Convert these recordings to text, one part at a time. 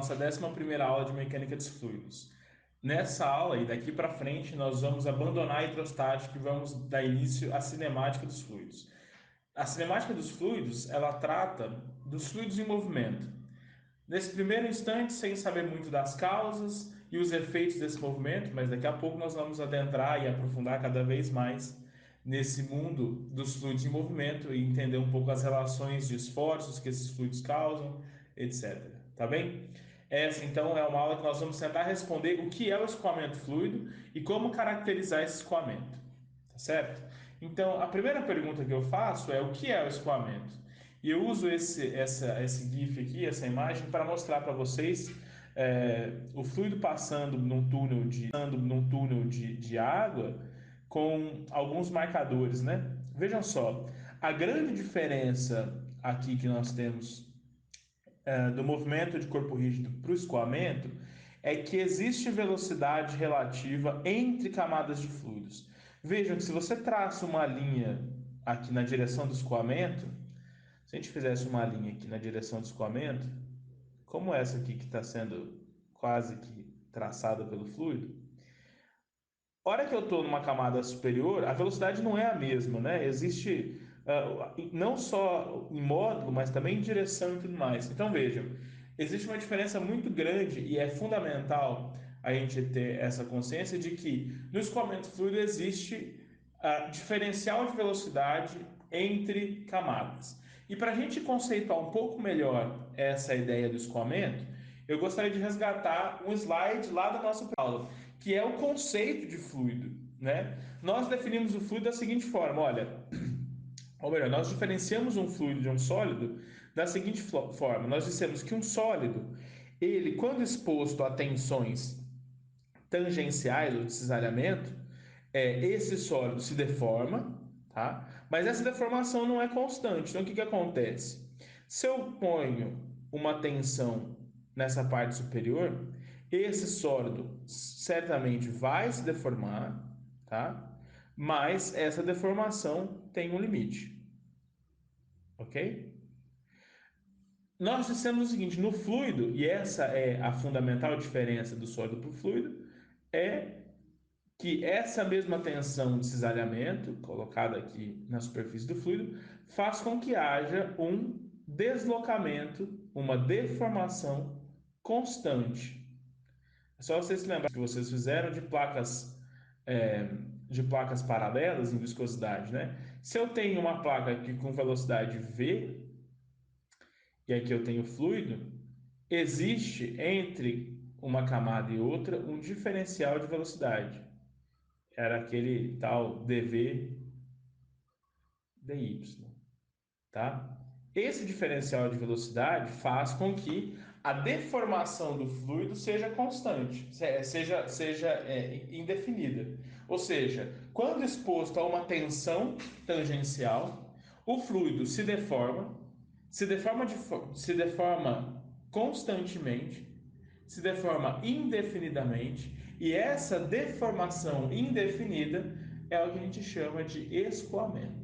nossa 11ª aula de mecânica dos fluidos. Nessa aula e daqui para frente nós vamos abandonar a hidrostática e vamos dar início à cinemática dos fluidos. A cinemática dos fluidos, ela trata dos fluidos em movimento. Nesse primeiro instante, sem saber muito das causas e os efeitos desse movimento, mas daqui a pouco nós vamos adentrar e aprofundar cada vez mais nesse mundo dos fluidos em movimento e entender um pouco as relações de esforços que esses fluidos causam, etc. Tá bem? Essa então é uma aula que nós vamos tentar responder o que é o escoamento fluido e como caracterizar esse escoamento. Tá certo? Então, a primeira pergunta que eu faço é o que é o escoamento? E eu uso esse GIF aqui, essa imagem, para mostrar para vocês o fluido passando num túnel de água com alguns marcadores, né? Vejam só, a grande diferença aqui que nós temos do movimento de corpo rígido para o escoamento é que existe velocidade relativa entre camadas de fluidos. Vejam que se você traça uma linha aqui na direção do escoamento, se a gente fizesse uma linha aqui na direção do escoamento, como essa aqui que está sendo quase que traçada pelo fluido, a hora que eu estou numa camada superior, a velocidade não é a mesma, né? Existe não só em módulo, mas também em direção e tudo mais. Então vejam, existe uma diferença muito grande e é fundamental a gente ter essa consciência de que no escoamento fluido existe diferencial de velocidade entre camadas. E para a gente conceituar um pouco melhor essa ideia do escoamento, eu gostaria de resgatar um slide lá da nossa aula, que é o conceito de fluido, né? Nós definimos o fluido da seguinte forma, olha, ou melhor, nós diferenciamos um fluido de um sólido da seguinte forma, nós dissemos que um sólido, ele quando exposto a tensões tangenciais ou de cisalhamento, esse sólido se deforma, tá? Mas essa deformação não é constante. Então, o que acontece? Se eu ponho uma tensão nessa parte superior, esse sólido certamente vai se deformar, tá? Mas essa deformação tem um limite, ok? Nós dissemos o seguinte, no fluido, e essa é a fundamental diferença do sólido para o fluido, é que essa mesma tensão de cisalhamento, colocada aqui na superfície do fluido, faz com que haja um deslocamento, uma deformação constante. É só vocês se lembrarem que vocês fizeram é, de placas paralelas em viscosidade, né? Se eu tenho uma placa aqui com velocidade V, e aqui eu tenho fluido, existe entre uma camada e outra um diferencial de velocidade. Era aquele tal dv dy, tá? Esse diferencial de velocidade faz com que a deformação do fluido seja constante, seja indefinida. Ou seja, quando exposto a uma tensão tangencial, o fluido se deforma constantemente, se deforma indefinidamente, e essa deformação indefinida é o que a gente chama de escoamento,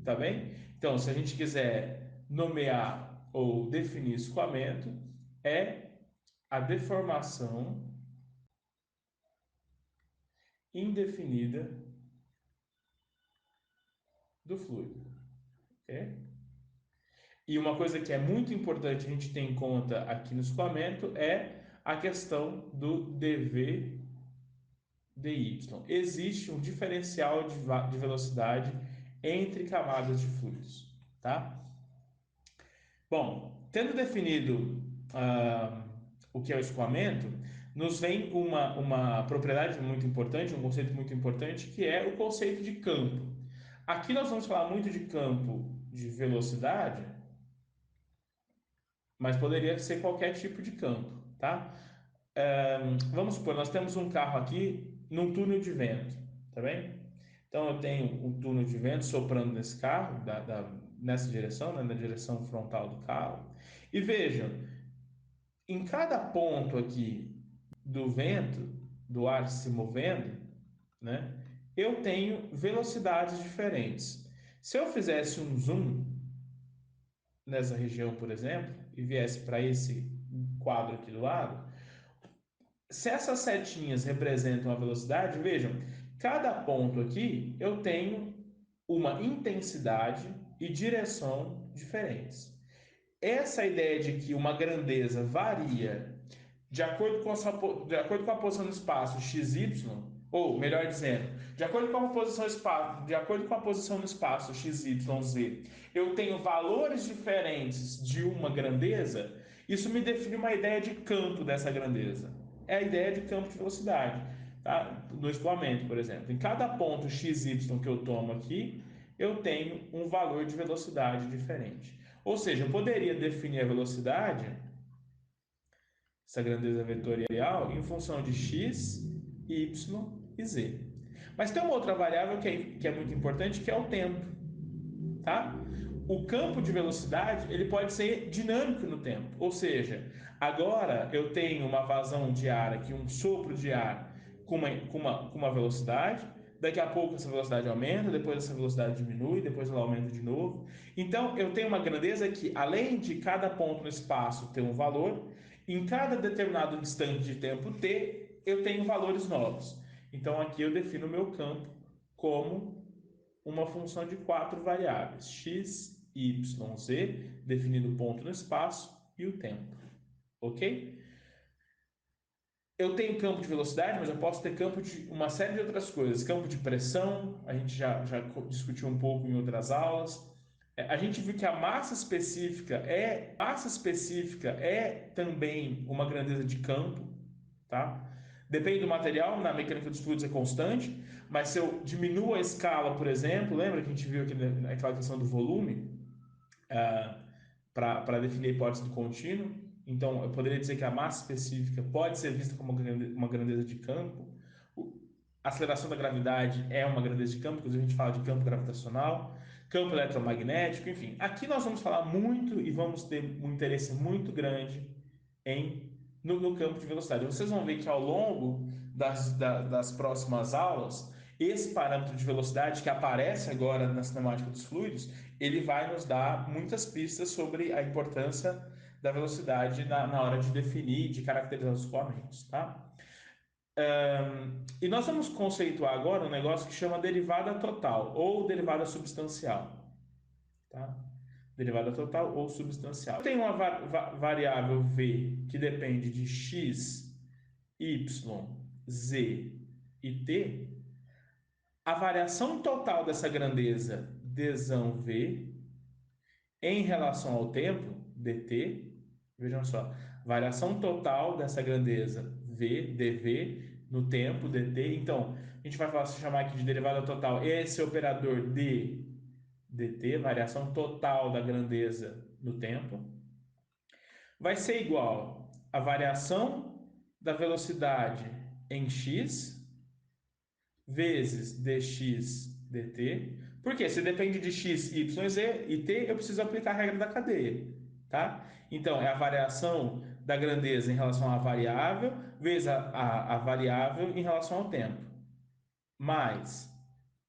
tá bem? Então, se a gente quiser nomear ou definir escoamento, é a deformação indefinida do fluido, ok? E uma coisa que é muito importante a gente ter em conta aqui no escoamento é a questão do dv dy. Existe um diferencial de velocidade entre camadas de fluidos, tá? Bom, tendo definido o que é o escoamento, nos vem uma propriedade muito importante, um conceito muito importante, que é o conceito de campo. Aqui nós vamos falar muito de campo de velocidade, mas poderia ser qualquer tipo de campo, tá? Vamos supor, nós temos um carro aqui num túnel de vento, tá bem? Então eu tenho um túnel de vento soprando nesse carro, nessa direção, né, na direção frontal do carro. E vejam, em cada ponto aqui do vento, do ar se movendo, né, eu tenho velocidades diferentes. Se eu fizesse um zoom nessa região, por exemplo, e viesse para esse quadro aqui do lado, se essas setinhas representam a velocidade, vejam, cada ponto aqui eu tenho uma intensidade e direção diferentes. Essa ideia de que uma grandeza varia de acordo com a posição no espaço XY, ou melhor dizendo, de acordo com a posição no espaço XYZ, eu tenho valores diferentes de uma grandeza, isso me define uma ideia de campo dessa grandeza. É a ideia de campo de velocidade, tá? No escoamento, por exemplo. Em cada ponto XY que eu tomo aqui, eu tenho um valor de velocidade diferente. Ou seja, eu poderia definir a velocidade, essa grandeza vetorial, em função de x, y e z. Mas tem uma outra variável que é muito importante, que é o tempo, tá? O campo de velocidade ele pode ser dinâmico no tempo, ou seja, agora eu tenho uma vazão de ar aqui, um sopro de ar com uma velocidade, daqui a pouco essa velocidade aumenta, depois essa velocidade diminui, depois ela aumenta de novo. Então eu tenho uma grandeza que, além de cada ponto no espaço ter um valor, em cada determinado instante de tempo t, eu tenho valores novos. Então aqui eu defino o meu campo como uma função de quatro variáveis, x, y, z, definindo o ponto no espaço e o tempo. Ok? Eu tenho campo de velocidade, mas eu posso ter campo de uma série de outras coisas. Campo de pressão, a gente já discutiu um pouco em outras aulas. A gente viu que a massa específica é também uma grandeza de campo, tá? Depende do material, na mecânica dos fluidos é constante, mas se eu diminuo a escala, por exemplo, lembra que a gente viu aqui naquela questão do volume, para definir a hipótese do contínuo? Então, eu poderia dizer que a massa específica pode ser vista como uma grandeza de campo. A aceleração da gravidade é uma grandeza de campo, inclusive a gente fala de campo gravitacional, campo eletromagnético, enfim. Aqui nós vamos falar muito e vamos ter um interesse muito grande no campo de velocidade. Vocês vão ver que ao longo das próximas aulas, esse parâmetro de velocidade que aparece agora na cinemática dos fluidos, ele vai nos dar muitas pistas sobre a importância da velocidade na hora de definir, de caracterizar os escoamentos, tá? E nós vamos conceituar agora um negócio que chama derivada total ou derivada substancial, tá? Derivada total ou substancial. Eu tenho uma variável v que depende de x, y, z e t. A variação total dessa grandeza dzão v em relação ao tempo, dt, vejam só, variação total dessa grandeza v, dv, no tempo, dt. Então, a gente vai chamar aqui de derivada total esse operador d, dt, variação total da grandeza no tempo, vai ser igual a variação da velocidade em x vezes dx dt. Porque se depende de x, y, z e t, eu preciso aplicar a regra da cadeia, tá? Então, é a variação da grandeza em relação à variável vezes a variável em relação ao tempo, mais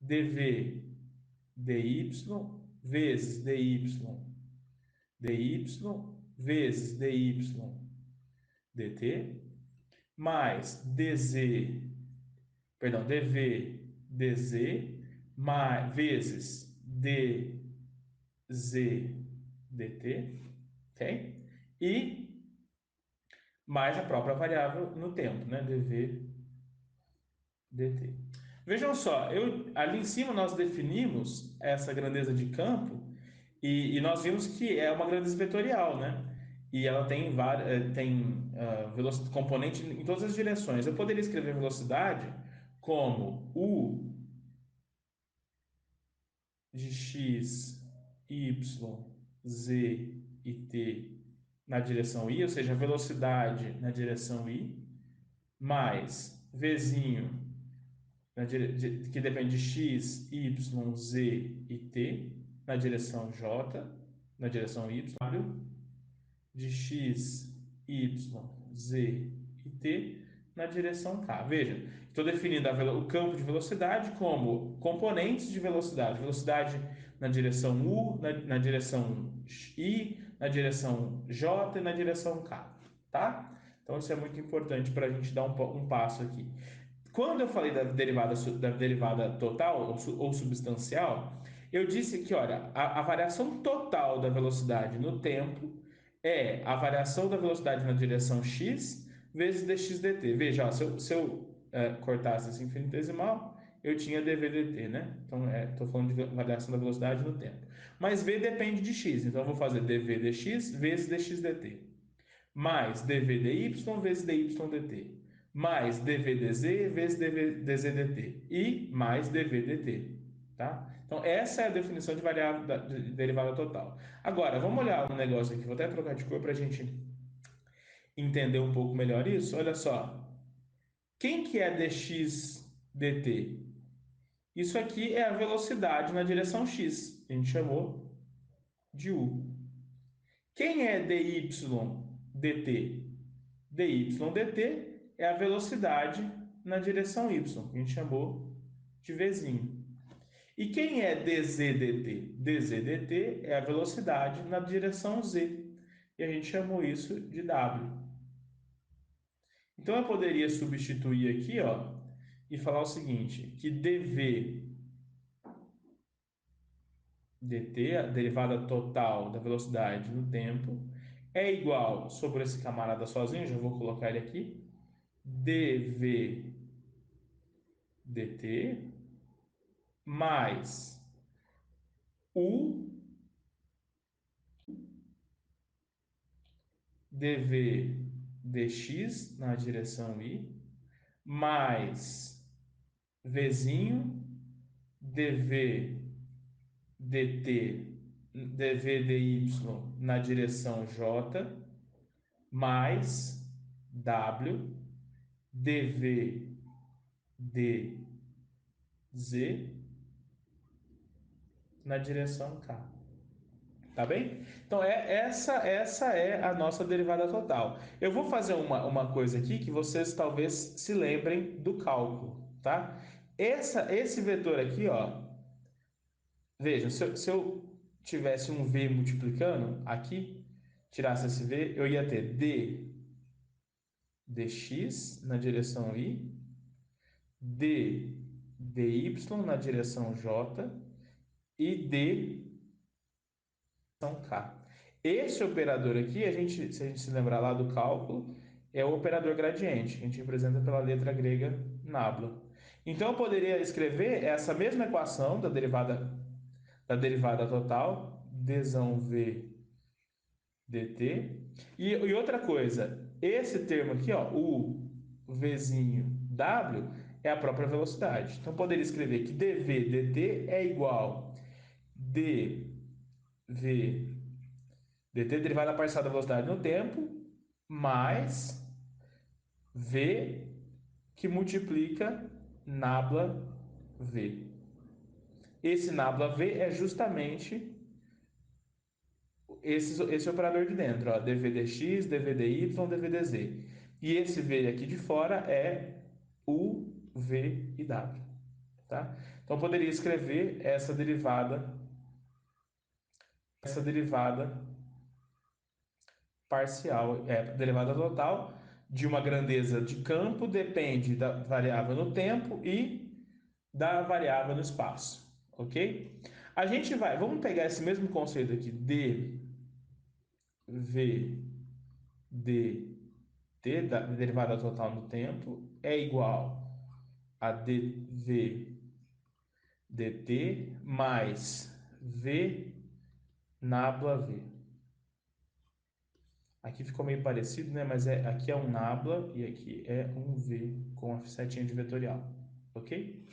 dv dy vezes dy vezes dy dt, mais dv dz vezes dz dt, ok? E mais a própria variável no tempo, né? dv dt. Vejam só, ali em cima nós definimos essa grandeza de campo e nós vimos que é uma grandeza vetorial, né? E ela tem componente em todas as direções. Eu poderia escrever velocidade como u de x, y, z e t na direção i, ou seja, velocidade na direção i, mais vzinho que depende de x, y, z e t na direção j, na direção y, de x, y, z e t na direção k. Veja, estou definindo o campo de velocidade como componentes de velocidade. Velocidade na direção u, na direção i, na direção j e na direção k. tá? Então isso é muito importante para a gente dar um passo aqui. Quando eu falei da derivada total ou substancial, eu disse que, olha, a variação total da velocidade no tempo é a variação da velocidade na direção x vezes dx dt. Veja, ó, se eu cortasse esse infinitesimal, eu tinha dv dt, né? Então, estou falando de variação da velocidade no tempo. Mas v depende de x, então eu vou fazer dv dx vezes dx dt mais dv dy vezes dy dt, mais dv dz vezes dz dt e mais dv dt, tá? Então, essa é a definição de variável de derivada total. Agora, vamos olhar um negócio aqui, vou até trocar de cor para a gente entender um pouco melhor isso. Olha só, quem que é dx dt? Isso aqui é a velocidade na direção x, a gente chamou de u. Quem é dy dt? Dy dt é a velocidade na direção y, que a gente chamou de Vzinho. E quem é dz dt? Dz dt é a velocidade na direção z, e a gente chamou isso de w. Então eu poderia substituir aqui, ó, e falar o seguinte, que dv dt, a derivada total da velocidade no tempo, é igual, sobre esse camarada sozinho, já vou colocar ele aqui, dv dt mais u dv dx na direção y mais vzinho dv dt dv dy na direção j mais w dv dz na direção k. Tá bem? Então, essa é a nossa derivada total. Eu vou fazer uma coisa aqui que vocês talvez se lembrem do cálculo, tá? Esse vetor aqui, ó, vejam, se eu tivesse um v multiplicando aqui, tirasse esse v, eu ia ter d dx na direção y, d dy na direção j e d K. Esse operador aqui, se a gente se lembrar lá do cálculo, é o operador gradiente, que a gente representa pela letra grega nabla. Então eu poderia escrever essa mesma equação da derivada total, dzão v dt. E outra coisa, esse termo aqui, ó, o vzinho w, é a própria velocidade. Então eu poderia escrever que dv dt é igual dv dt derivada parcial da velocidade no tempo, mais v que multiplica nabla v. Esse nabla v é justamente esse operador de dentro, ó, dv dx, dv dy, dv dz. E esse v aqui de fora é u, v e w. Tá? Então, eu poderia escrever essa derivada parcial, derivada total de uma grandeza de campo depende da variável no tempo e da variável no espaço, ok? Vamos pegar esse mesmo conceito aqui, dv dt, da derivada total no tempo, é igual a dv dt mais v nabla v. Aqui ficou meio parecido, né? Mas aqui é um nabla e aqui é um v com a setinha de vetorial, ok?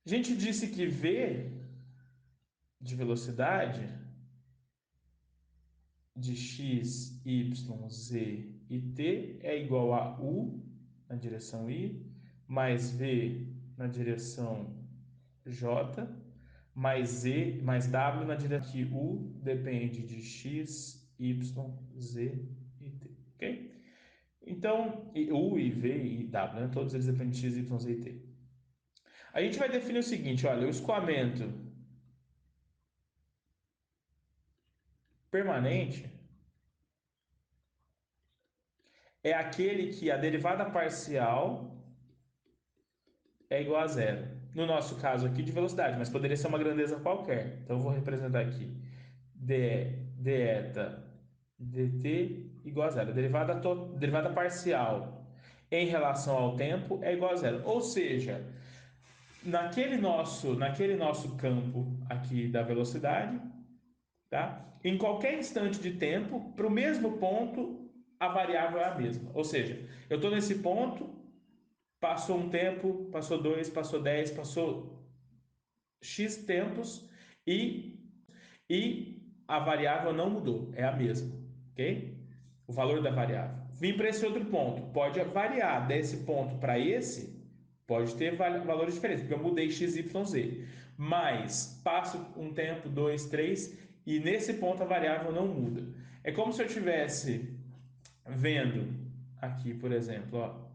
A gente disse que v de velocidade de x, y, z e t é igual a u na direção y, mais v na direção j, mais z, mais w na direção que u depende de x, y, z e t, ok? Então, u e v e w, né? Todos eles dependem de x, y, z e t. A gente vai definir o seguinte, olha, o escoamento permanente é aquele que a derivada parcial é igual a zero. No nosso caso aqui de velocidade, mas poderia ser uma grandeza qualquer. Então eu vou representar aqui deta dt igual a zero. Derivada parcial em relação ao tempo é igual a zero. Ou seja, naquele nosso campo aqui da velocidade, tá? Em qualquer instante de tempo, para o mesmo ponto, a variável é a mesma. Ou seja, eu estou nesse ponto, passou um tempo, passou dois, passou 10, passou X tempos e a variável não mudou, é a mesma, ok? O valor da variável. Vim para esse outro ponto, pode variar desse ponto para esse, pode ter valores diferentes, porque eu mudei x, y, z. Mas passo um tempo, dois, três, e nesse ponto a variável não muda. É como se eu estivesse vendo aqui, por exemplo, ó,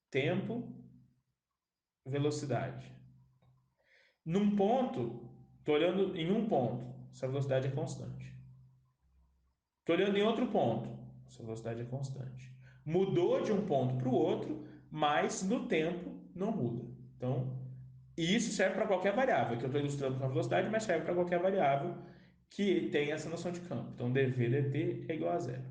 tempo, velocidade. Num ponto, estou olhando em um ponto, essa velocidade é constante. Estou olhando em outro ponto, essa velocidade é constante. Mudou de um ponto para o outro, mas no tempo não muda. Então, e isso serve para qualquer variável, que eu estou ilustrando com a velocidade, mas serve para qualquer variável que tem essa noção de campo. Então, dv dt é igual a zero.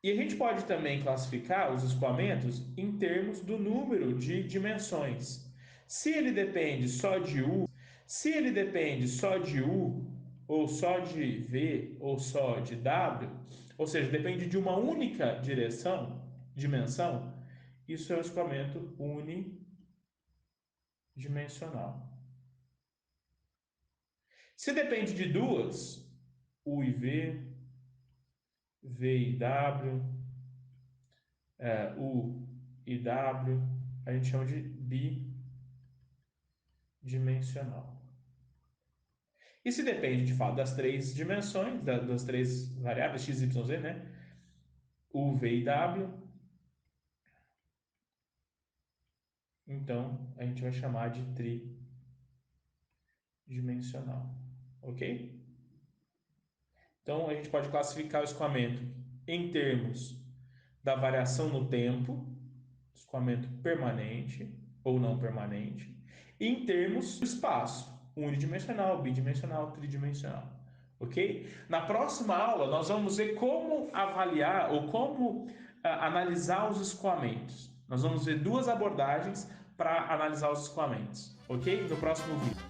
E a gente pode também classificar os escoamentos em termos do número de dimensões. Se ele depende só de U, se ele depende só de U, ou só de V, ou só de W, ou seja, depende de uma única dimensão, isso é o escoamento unidimensional. Se depende de duas, U e V, V e W, U e W, a gente chama de bidimensional. E se depende de fato das três dimensões, das três variáveis x, y, z, né? U, V e W, então a gente vai chamar de tridimensional, ok? Então a gente pode classificar o escoamento em termos da variação no tempo, escoamento permanente ou não permanente, e em termos do espaço, unidimensional, bidimensional, tridimensional. Ok? Na próxima aula, nós vamos ver como avaliar ou como analisar os escoamentos. Nós vamos ver duas abordagens para analisar os escoamentos. Ok? No próximo vídeo.